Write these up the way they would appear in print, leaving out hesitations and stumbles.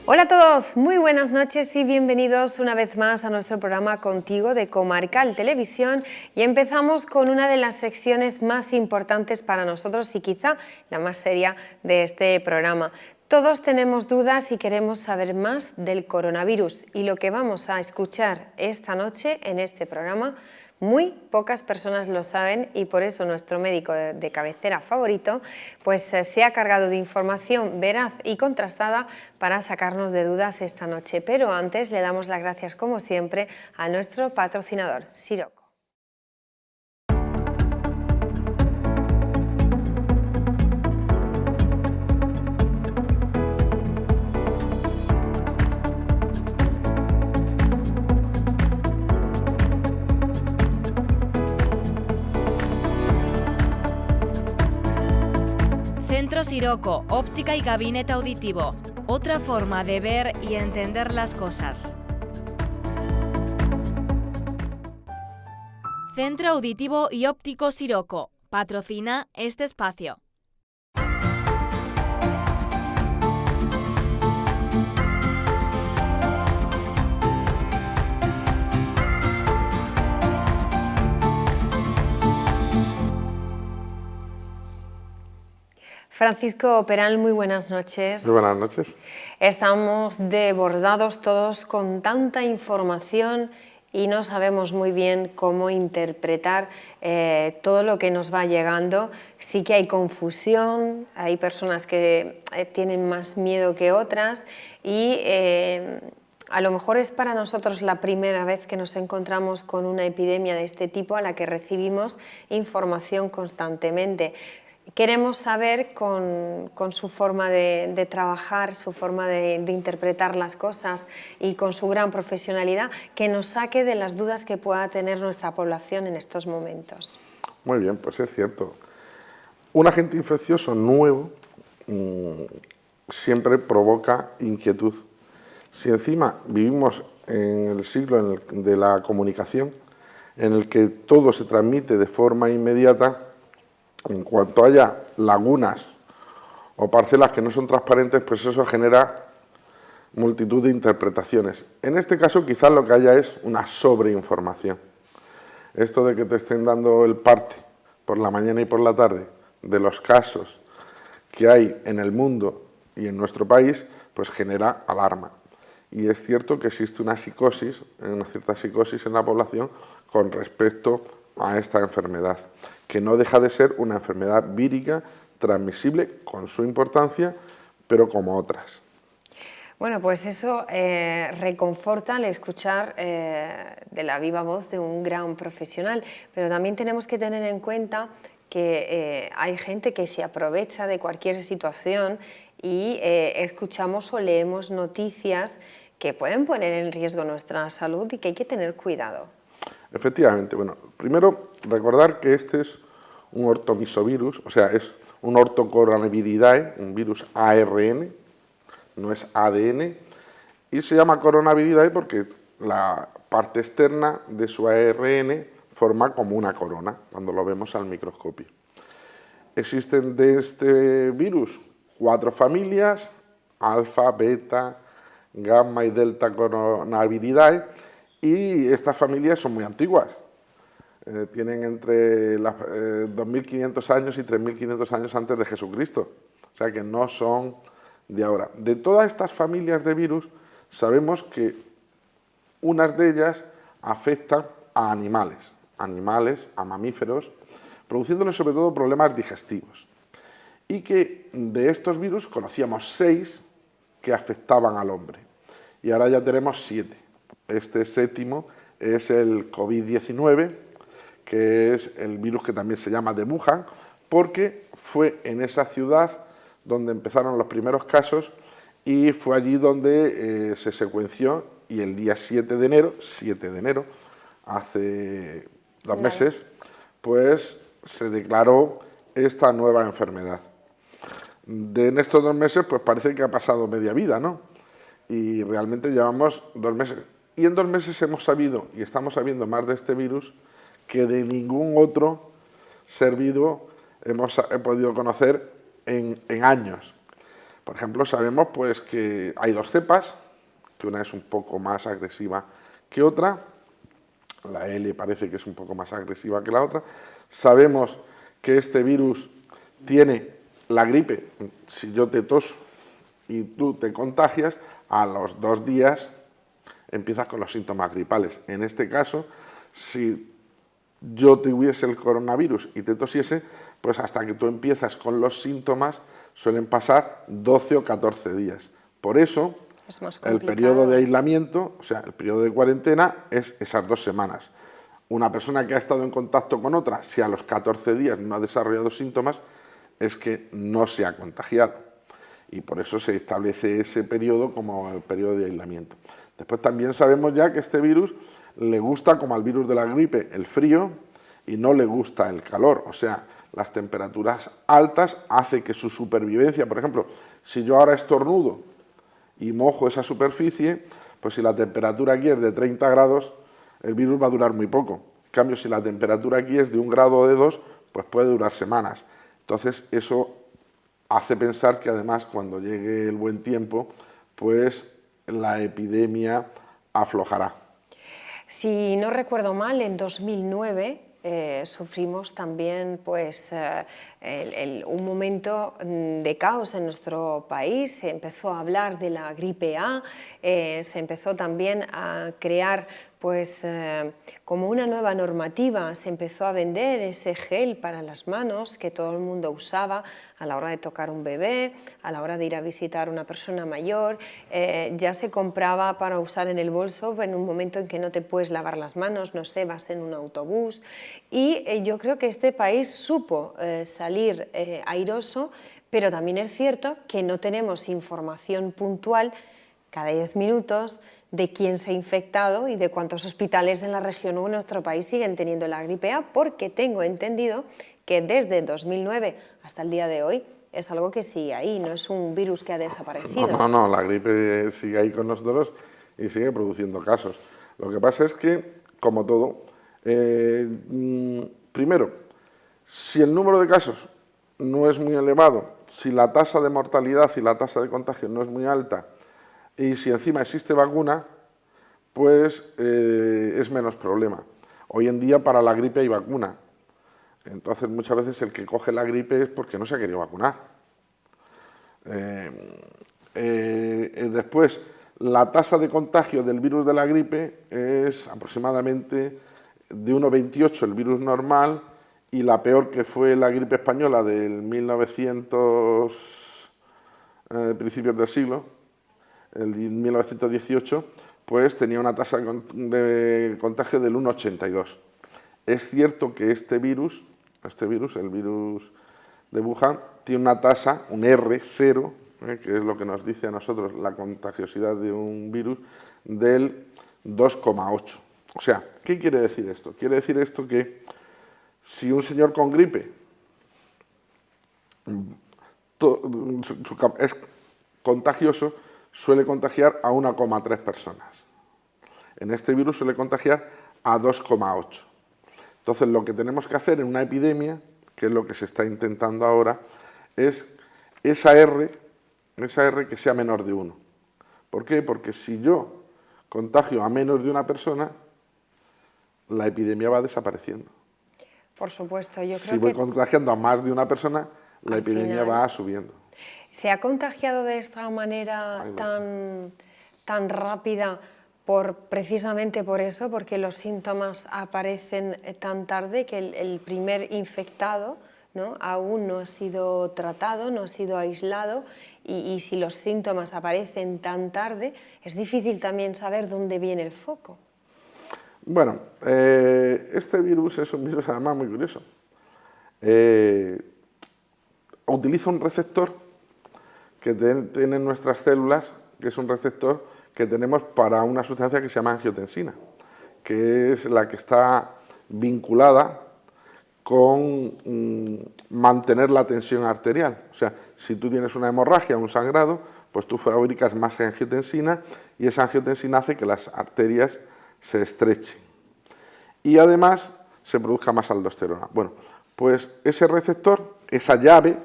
Hola a todos, muy buenas noches y bienvenidos una vez más a nuestro programa Contigo de Comarcal Televisión, y empezamos con una de las secciones más importantes para nosotros y quizá la más seria de este programa. Todos tenemos dudas y queremos saber más del coronavirus, y lo que vamos a escuchar esta noche en este programa muy pocas personas lo saben, y por eso nuestro médico de cabecera favorito pues se ha cargado de información veraz y contrastada para sacarnos de dudas esta noche. Pero antes le damos las gracias, como siempre, a nuestro patrocinador, Siroco. Centro Siroco, óptica y gabinete auditivo. Otra forma de ver y entender las cosas. Centro Auditivo y Óptico Siroco. Patrocina este espacio. Francisco Peral, muy buenas noches. Muy buenas noches. Estamos desbordados todos con tanta información y no sabemos muy bien cómo interpretar todo lo que nos va llegando. Sí que hay confusión, hay personas que tienen más miedo que otras y a lo mejor es para nosotros la primera vez que nos encontramos con una epidemia de este tipo a la que recibimos información constantemente. Queremos saber con su forma de trabajar, su forma de interpretar las cosas y con su gran profesionalidad, que nos saque de las dudas que pueda tener nuestra población en estos momentos. Muy bien, pues es cierto. Un agente infeccioso nuevo siempre provoca inquietud. Si encima vivimos en el siglo de la comunicación, en el que todo se transmite de forma inmediata, en cuanto haya lagunas o parcelas que no son transparentes, pues eso genera multitud de interpretaciones. En este caso quizás lo que haya es una sobreinformación. Esto de que te estén dando el parte por la mañana y por la tarde de los casos que hay en el mundo y en nuestro país, pues genera alarma. Y es cierto que existe una psicosis, una cierta psicosis en la población con respecto a esta enfermedad, que no deja de ser una enfermedad vírica transmisible con su importancia, pero como otras. Bueno, pues eso reconforta al escuchar de la viva voz de un gran profesional, pero también tenemos que tener en cuenta que hay gente que se aprovecha de cualquier situación y escuchamos o leemos noticias que pueden poner en riesgo nuestra salud y que hay que tener cuidado. Efectivamente, bueno, primero recordar que este es un ortomisovirus, o sea, es un ortocoronaviridae, un virus ARN, no es ADN, y se llama coronaviridae porque la parte externa de su ARN forma como una corona cuando lo vemos al microscopio. Existen de este virus 4 familias, alfa, beta, gamma y delta coronaviridae, y estas familias son muy antiguas. Tienen entre 2.500 años y 3.500 años antes de Jesucristo, o sea que no son de ahora. De todas estas familias de virus, sabemos que unas de ellas afectan a animales, a mamíferos, produciéndoles sobre todo problemas digestivos. Y que de estos virus conocíamos 6 que afectaban al hombre, y ahora ya tenemos 7. Este séptimo es el COVID-19, que es el virus que también se llama de Wuhan, porque fue en esa ciudad donde empezaron los primeros casos y fue allí donde se secuenció, y el día 7 de enero, hace 2 meses, pues se declaró esta nueva enfermedad. En estos 2 meses pues parece que ha pasado media vida, ¿no? Y realmente llevamos 2 meses. Y en 2 meses hemos sabido, y estamos sabiendo más de este virus, que de ningún otro ser vivo he podido conocer en años. Por ejemplo, sabemos pues, que hay dos cepas, que una es un poco más agresiva que otra, la L parece que es un poco más agresiva que la otra. Sabemos que este virus tiene la gripe. Si yo te toso y tú te contagias, a los 2 días empiezas con los síntomas gripales. En este caso, si yo tuviese el coronavirus y te tosiese, pues hasta que tú empiezas con los síntomas suelen pasar 12 o 14 días. Por eso, el periodo de aislamiento, o sea, el periodo de cuarentena, es esas 2 semanas. Una persona que ha estado en contacto con otra, si a los 14 días no ha desarrollado síntomas, es que no se ha contagiado. Y por eso se establece ese periodo como el periodo de aislamiento. Después también sabemos ya que este virus le gusta, como al virus de la gripe, el frío y no le gusta el calor. O sea, las temperaturas altas hacen que su supervivencia, por ejemplo, si yo ahora estornudo y mojo esa superficie, pues si la temperatura aquí es de 30 grados, el virus va a durar muy poco. En cambio, si la temperatura aquí es de 1 grado o de 2, pues puede durar semanas. Entonces, eso hace pensar que además cuando llegue el buen tiempo, pues la epidemia aflojará. Si no recuerdo mal, en 2009 sufrimos también pues, un momento de caos en nuestro país. Se empezó a hablar de la gripe A, se empezó también a crear pues, como una nueva normativa, se empezó a vender ese gel para las manos que todo el mundo usaba a la hora de tocar un bebé, a la hora de ir a visitar a una persona mayor, ya se compraba para usar en el bolso en un momento en que no te puedes lavar las manos, no sé, vas en un autobús, y yo creo que este país supo salir airoso, pero también es cierto que no tenemos información puntual cada 10 minutos de quién se ha infectado y de cuántos hospitales en la región o en nuestro país siguen teniendo la gripe A, porque tengo entendido que desde 2009 hasta el día de hoy es algo que sigue ahí, no es un virus que ha desaparecido. No, la gripe sigue ahí con nosotros y sigue produciendo casos. Lo que pasa es que, como todo, primero, si el número de casos no es muy elevado, si la tasa de mortalidad y la tasa de contagio no es muy alta, y si encima existe vacuna, pues es menos problema. Hoy en día para la gripe hay vacuna. Entonces muchas veces el que coge la gripe es porque no se ha querido vacunar. Después, la tasa de contagio del virus de la gripe es aproximadamente de 1,28 el virus normal, y la peor, que fue la gripe española del 1900, principios del siglo, el 1918, pues tenía una tasa de contagio del 1,82. Es cierto que este virus, el virus de Wuhan, tiene una tasa, un R0, que es lo que nos dice a nosotros la contagiosidad de un virus, del 2,8. O sea, ¿qué quiere decir esto? Quiere decir esto que si un señor con gripe es contagioso, suele contagiar a 1,3 personas. En este virus suele contagiar a 2,8. Entonces, lo que tenemos que hacer en una epidemia, que es lo que se está intentando ahora, es esa R que sea menor de 1. ¿Por qué? Porque si yo contagio a menos de una persona, la epidemia va desapareciendo. Por supuesto, yo creo que... Si voy contagiando a más de una persona, la epidemia va subiendo. ¿Se ha contagiado de esta manera tan rápida precisamente por eso, porque los síntomas aparecen tan tarde, que el primer infectado, ¿no?, aún no ha sido tratado, no ha sido aislado, y si los síntomas aparecen tan tarde, es difícil también saber dónde viene el foco? Bueno, este virus es un virus además muy curioso. Utiliza un receptor que tienen nuestras células, que es un receptor que tenemos para una sustancia que se llama angiotensina, que es la que está vinculada con mantener la tensión arterial. O sea, si tú tienes una hemorragia o un sangrado, pues tú fabricas más angiotensina, y esa angiotensina hace que las arterias se estrechen y además se produzca más aldosterona. Bueno, pues ese receptor, esa llave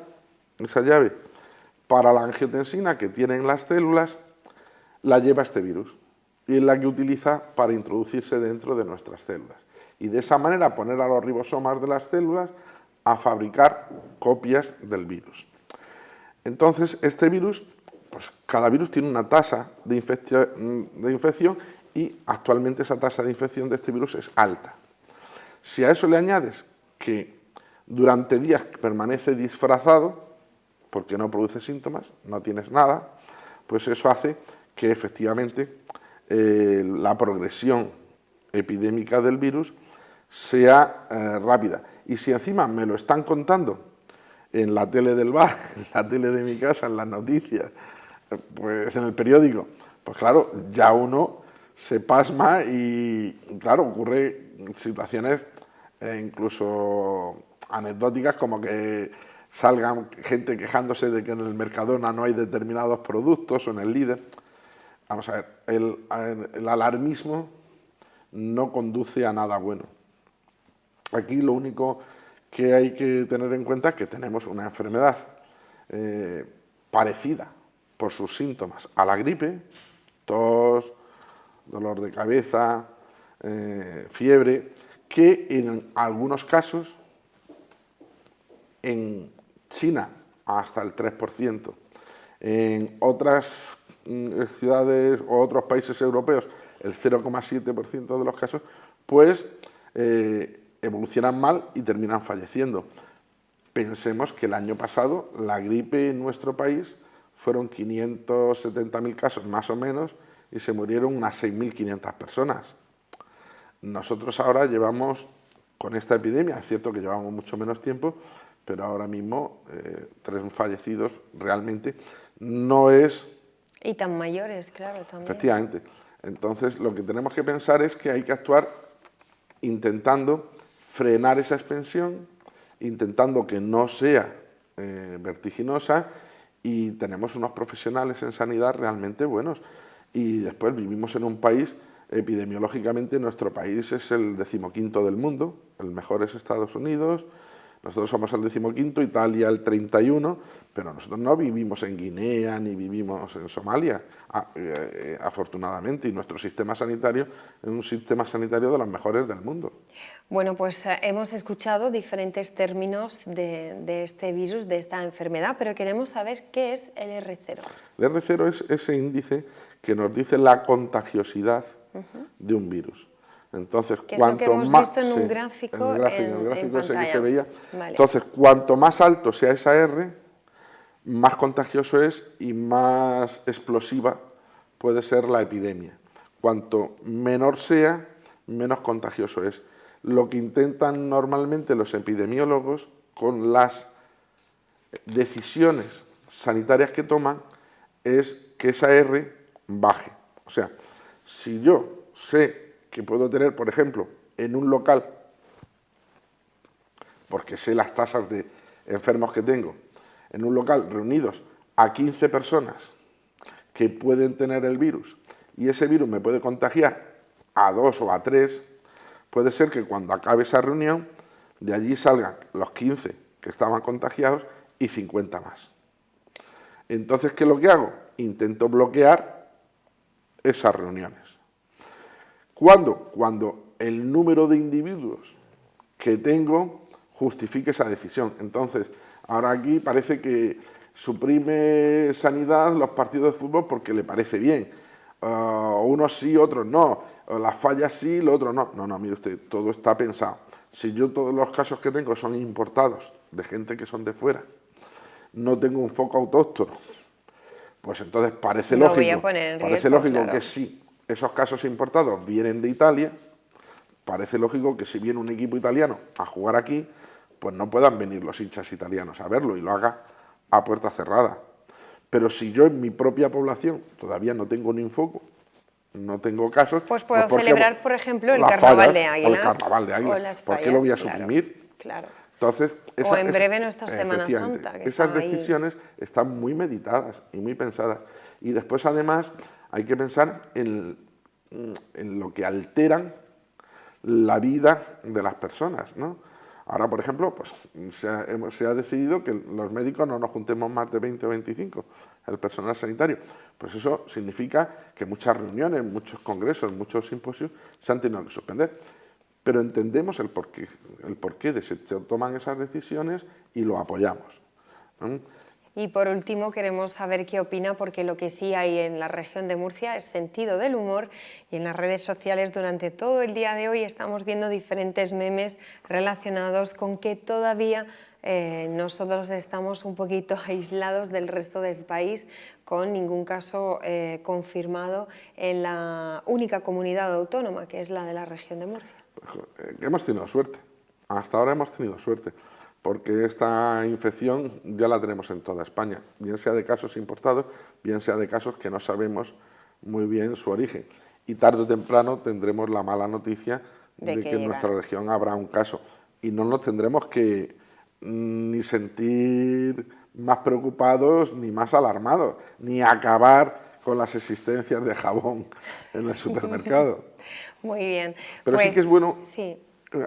para la angiotensina que tienen las células, la lleva este virus y es la que utiliza para introducirse dentro de nuestras células. Y de esa manera poner a los ribosomas de las células a fabricar copias del virus. Entonces, este virus, pues cada virus tiene una tasa de infección y actualmente esa tasa de infección de este virus es alta. Si a eso le añades que durante días permanece disfrazado, porque no produce síntomas, no tienes nada, pues eso hace que efectivamente la progresión epidémica del virus sea rápida. Y si encima me lo están contando en la tele del bar, en la tele de mi casa, en las noticias, pues en el periódico, pues claro, ya uno se pasma y claro, ocurre situaciones incluso anecdóticas como que salgan gente quejándose de que en el Mercadona no hay determinados productos o en el Líder. Vamos a ver, el alarmismo no conduce a nada bueno. Aquí lo único que hay que tener en cuenta es que tenemos una enfermedad parecida por sus síntomas a la gripe, tos, dolor de cabeza, fiebre, que en algunos casos, en China hasta el 3%, en otras ciudades o otros países europeos el 0,7% de los casos, pues evolucionan mal y terminan falleciendo. Pensemos que el año pasado la gripe en nuestro país fueron 570.000 casos más o menos y se murieron unas 6.500 personas. Nosotros ahora llevamos con esta epidemia, es cierto que llevamos mucho menos tiempo, pero ahora mismo 3 fallecidos realmente no es... Y tan mayores, claro, también. Efectivamente. Entonces lo que tenemos que pensar es que hay que actuar intentando frenar esa expansión, intentando que no sea vertiginosa, y tenemos unos profesionales en sanidad realmente buenos. Y después vivimos en un país, epidemiológicamente nuestro país es el 15º del mundo, el mejor es Estados Unidos, nosotros somos el 15º, Italia el 31, pero nosotros no vivimos en Guinea ni vivimos en Somalia, afortunadamente, y nuestro sistema sanitario es un sistema sanitario de los mejores del mundo. Bueno, pues hemos escuchado diferentes términos de este virus, de esta enfermedad, pero queremos saber qué es el R0. El R0 es ese índice que nos dice la contagiosidad de un virus. Entonces, que es lo que hemos visto en un gráfico, en gráfico ese que se veía. Vale. Entonces, cuanto más alto sea esa R, más contagioso es y más explosiva puede ser la epidemia. Cuanto menor sea, menos contagioso es. Lo que intentan normalmente los epidemiólogos con las decisiones sanitarias que toman es que esa R baje. O sea, si yo sé que puedo tener, por ejemplo, en un local, porque sé las tasas de enfermos que tengo, en un local reunidos a 15 personas que pueden tener el virus y ese virus me puede contagiar a 2 o a 3, puede ser que cuando acabe esa reunión de allí salgan los 15 que estaban contagiados y 50 más. Entonces, ¿qué es lo que hago? Intento bloquear esas reuniones. ¿Cuándo? Cuando el número de individuos que tengo justifique esa decisión. Entonces, ahora aquí parece que suprime sanidad los partidos de fútbol porque le parece bien. Unos sí, otros no. Las fallas sí, lo otro no. No, mire usted, todo está pensado. Si yo todos los casos que tengo son importados, de gente que son de fuera, no tengo un foco autóctono, pues entonces parece lógico, claro, que sí. Esos casos importados vienen de Italia, parece lógico que si viene un equipo italiano a jugar aquí, pues no puedan venir los hinchas italianos a verlo y lo haga a puerta cerrada. Pero si yo en mi propia población todavía no tengo ni un foco, no tengo casos... Pues puedo celebrar, por ejemplo, el Carnaval de Águilas. O el Carnaval de Águilas. ¿Por qué lo voy a suprimir? Claro. Entonces, o en breve nuestra Semana Santa. Que esas decisiones están muy meditadas y muy pensadas. Y después, además, hay que pensar en lo que alteran la vida de las personas, ¿no? Ahora, por ejemplo, pues se ha decidido que los médicos no nos juntemos más de 20 o 25, el personal sanitario. Pues eso significa que muchas reuniones, muchos congresos, muchos simposios se han tenido que suspender. Pero entendemos el porqué de se toman esas decisiones y lo apoyamos. Y por último queremos saber qué opina, porque lo que sí hay en la región de Murcia es sentido del humor, y en las redes sociales durante todo el día de hoy estamos viendo diferentes memes relacionados con que todavía nosotros estamos un poquito aislados del resto del país, con ningún caso confirmado en la única comunidad autónoma, que es la de la región de Murcia. Hemos tenido suerte, hasta ahora hemos tenido suerte, porque esta infección ya la tenemos en toda España, bien sea de casos importados, bien sea de casos que no sabemos muy bien su origen. Y tarde o temprano tendremos la mala noticia de que en nuestra región habrá un caso. Y no nos tendremos que ni sentir más preocupados, ni más alarmados, ni acabar con las existencias de jabón en el supermercado. Muy bien. Pero pues, sí que es bueno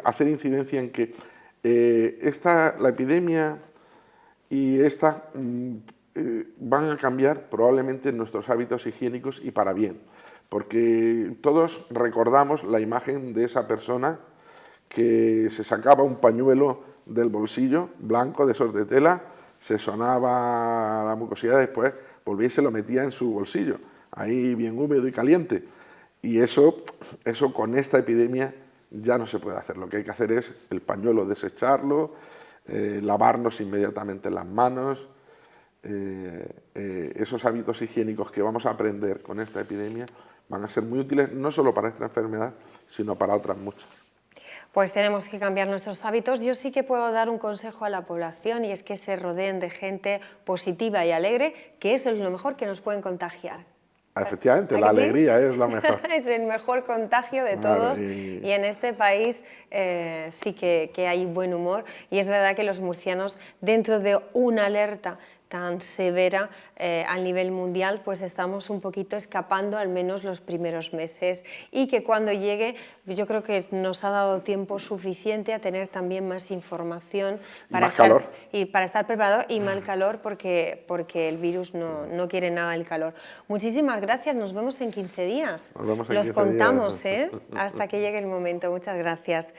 hacer incidencia en que la epidemia y esta van a cambiar probablemente nuestros hábitos higiénicos y para bien, porque todos recordamos la imagen de esa persona que se sacaba un pañuelo del bolsillo blanco de esos de tela, se sonaba la mucosidad, después volvía y se lo metía en su bolsillo, ahí bien húmedo y caliente. Y eso con esta epidemia ya no se puede hacer. Lo que hay que hacer es el pañuelo desecharlo, lavarnos inmediatamente las manos. Esos hábitos higiénicos que vamos a aprender con esta epidemia van a ser muy útiles no solo para esta enfermedad, sino para otras muchas. Pues tenemos que cambiar nuestros hábitos. Yo sí que puedo dar un consejo a la población, y es que se rodeen de gente positiva y alegre, que eso es lo mejor que nos pueden contagiar. Efectivamente, la alegría es lo mejor. Es el mejor contagio de todos, y en este país sí que hay buen humor, y es verdad que los murcianos, dentro de una alerta tan severa a nivel mundial, pues estamos un poquito escapando al menos los primeros meses, y que cuando llegue yo creo que nos ha dado tiempo suficiente a tener también más información para estar preparado, y más calor porque el virus no quiere nada el calor. Muchísimas gracias, nos vemos en 15 días. Nos vemos en Los 15 contamos, días. hasta que llegue el momento. Muchas gracias.